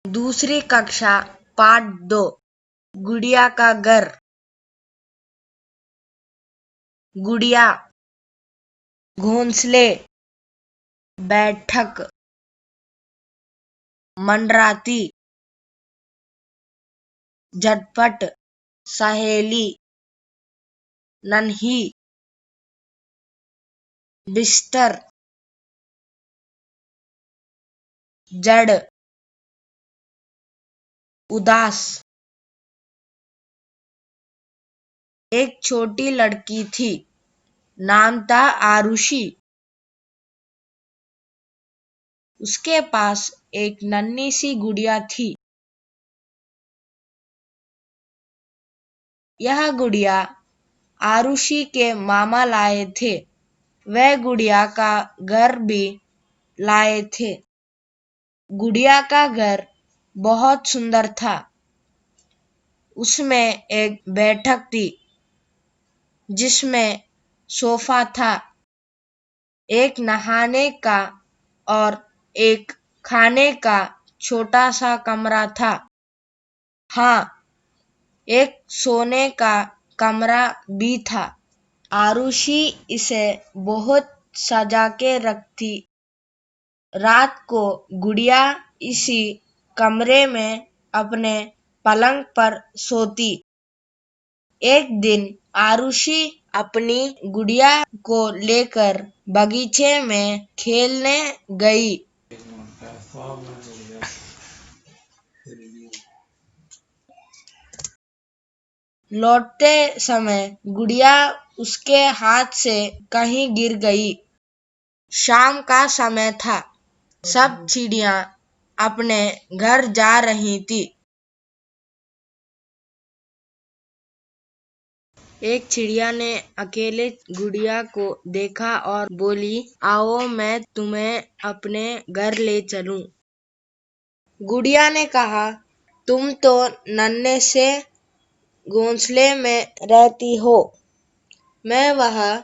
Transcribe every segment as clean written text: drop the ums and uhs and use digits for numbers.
दूसरी कक्षा पाठ 2 गुड़िया का घर। गुड़िया, घोंसले, बैठक, मंडराती, झटपट, सहेली, नन्ही, बिस्तर, जड़, उदास। एक छोटी लड़की थी, नाम था आरुषि। उसके पास एक नन्ही सी गुड़िया थी। यह गुड़िया आरुषि के मामा लाए थे। वह गुड़िया का घर भी लाए थे। गुड़िया का घर बहुत सुंदर था। उसमें एक बैठक थी जिसमें सोफा था, एक नहाने का और एक खाने का छोटा सा कमरा था। हाँ, एक सोने का कमरा भी था। आरुषि इसे बहुत सजा के रखती। रात को गुड़िया इसी कमरे में अपने पलंग पर सोती। एक दिन आरुषि अपनी गुड़िया को लेकर बगीचे में खेलने गई। लौटते समय गुड़िया उसके हाथ से कहीं गिर गई। शाम का समय था। सब चिड़िया अपने घर जा रही थी। एक चिड़िया ने अकेले गुड़िया को देखा और बोली, आओ मैं तुम्हें अपने घर ले चलूं। गुड़िया ने कहा, तुम तो नन्हे से घोंसले में रहती हो, मैं वहां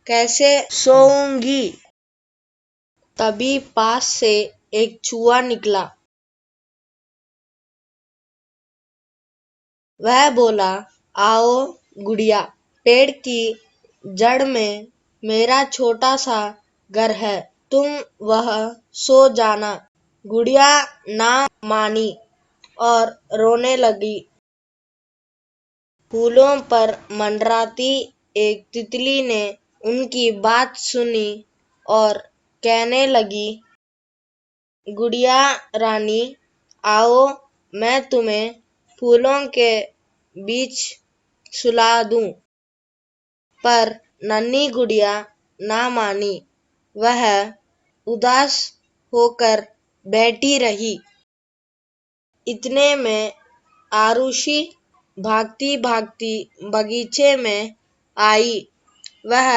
कैसे सोऊंगी। तभी पास से एक चूहा निकला। वह बोला, आओ गुड़िया, पेड़ की जड़ में मेरा छोटा सा घर है, तुम वह सो जाना। गुड़िया ना मानी और रोने लगी। फूलों पर मंडराती एक तितली ने उनकी बात सुनी और कहने लगी, गुड़िया रानी, आओ मैं तुम्हें फूलों के बीच सुला दूं। पर नन्ही गुड़िया ना मानी। वह उदास होकर बैठी रही। इतने में आरुषि भागती भागती बगीचे में आई। वह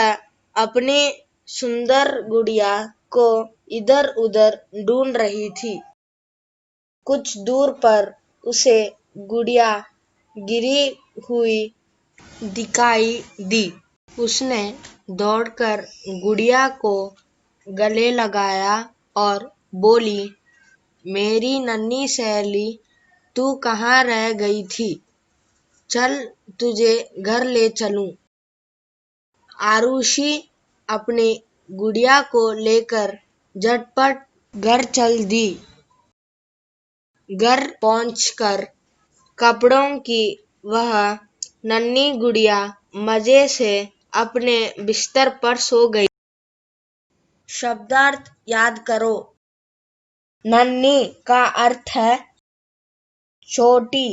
अपनी सुंदर गुड़िया को इधर उधर ढूंढ रही थी। कुछ दूर पर उसे गुड़िया गिरी हुई दिखाई दी। उसने दौड़कर गुड़िया को गले लगाया और बोली, मेरी नन्ही सहेली, तू कहाँ रह गई थी? चल तुझे घर ले चलूं। आरुषि अपनी गुड़िया को लेकर झटपट घर चल दी। घर पहुंचकर कपड़ों की वह नन्ही गुड़िया मजे से अपने बिस्तर पर सो गई। शब्दार्थ याद करो। नन्ही का अर्थ है छोटी।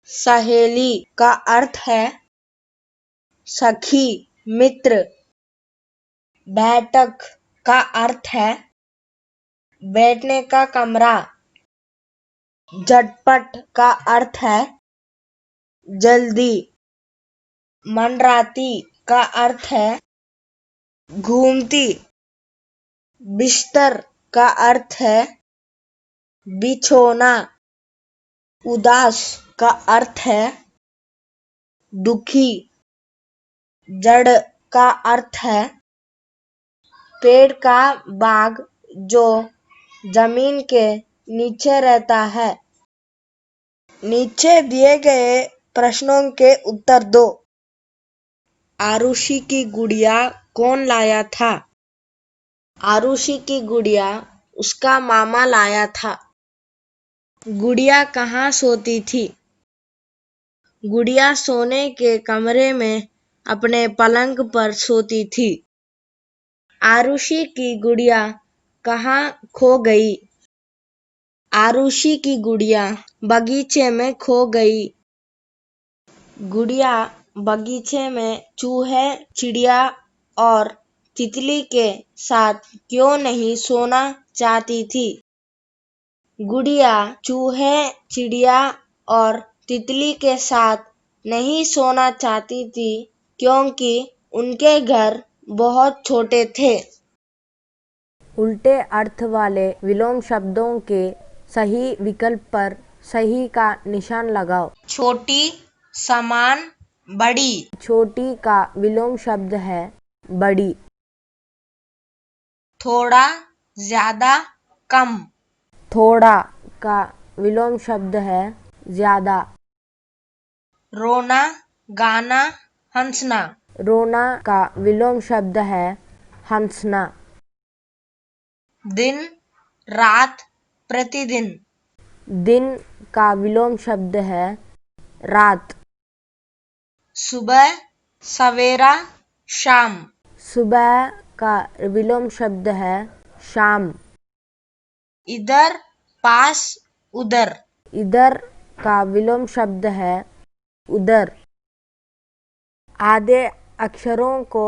सहेली का अर्थ है सखी, मित्र। बैठक का अर्थ है बैठने का कमरा। झटपट का अर्थ है जल्दी। मंडराती का अर्थ है घूमती। बिस्तर का अर्थ है बिछोना। उदास का अर्थ है दुखी। जड़ का अर्थ है पेड़ का भाग जो जमीन के नीचे रहता है। नीचे दिए गए प्रश्नों के उत्तर दो। आरुषि की गुड़िया कौन लाया था? आरुषि की गुड़िया उसका मामा लाया था। गुड़िया कहाँ सोती थी? गुड़िया सोने के कमरे में अपने पलंग पर सोती थी। आरुषि की गुड़िया कहाँ खो गई? आरुषि की गुड़िया बगीचे में खो गई। गुड़िया बगीचे में चूहे, चिड़िया और तितली के साथ क्यों नहीं सोना चाहती थी? गुड़िया चूहे, चिड़िया और तितली के साथ नहीं सोना चाहती थी क्योंकि उनके घर बहुत छोटे थे। उल्टे अर्थ वाले विलोम शब्दों के सही विकल्प पर सही का निशान लगाओ। छोटी, समान, बड़ी। छोटी का विलोम शब्द है बड़ी। थोड़ा, ज्यादा, कम। थोड़ा का विलोम शब्द है ज्यादा। रोना, गाना, हंसना। रोना का विलोम शब्द है हंसना। दिन, रात, प्रतिदिन। दिन का विलोम शब्द है रात। सुबह, सवेरा, शाम। सुबह का विलोम शब्द है शाम। इधर, पास, उधर। इधर का विलोम शब्द है उधर। आधे अक्षरों को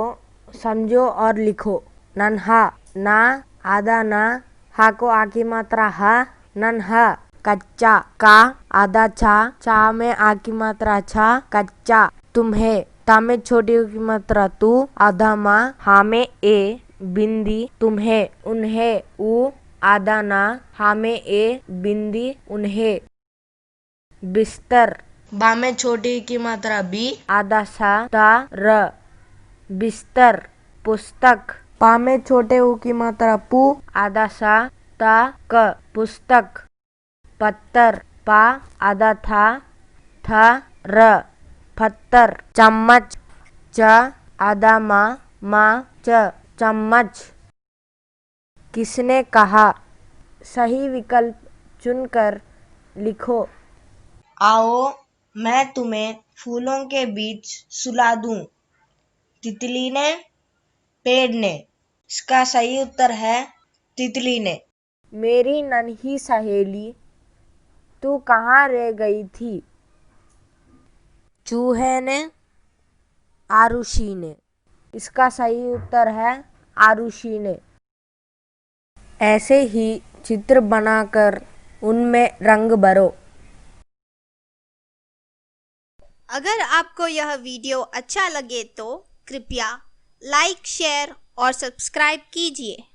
समझो और लिखो। नन्हा, ना, आधा ना, हा को आ की मात्रा हा, नन्हा। कच्चा, का, आधा छा, चा में आ की मात्रा छा, कच्चा। तुम्हें, ता में छोटी की मात्रा तू, आधा माँ, हा में ए, बिंदी, तुम्हें, उन्हें, उ, आधा ना, हा में ए, बिंदी, उन्हें। बिस्तर, बा में छोटी की मात्रा बी, आधा सा, ता, र, बिस्तर। पुस्तक, पा में छोटे ऊ की मात्रा पू, आधा सा, ता, क, पुस्तक। पत्थर, पा, आधा था, र, पत्थर। चम्मच, च, आधा मा, च, चम्मच। किसने कहा? सही विकल्प चुनकर लिखो। आओ मैं तुम्हें फूलों के बीच सुला दूं। तितली ने, पेड़ ने। इसका सही उत्तर है तितली ने। मेरी नन्ही सहेली, तू कहाँ रह गई थी? चूहे ने, आरुषि ने। इसका सही उत्तर है आरुषि ने। ऐसे ही चित्र बनाकर उनमें रंग भरो। अगर आपको यह वीडियो अच्छा लगे तो कृपया लाइक, शेयर और सब्सक्राइब कीजिए।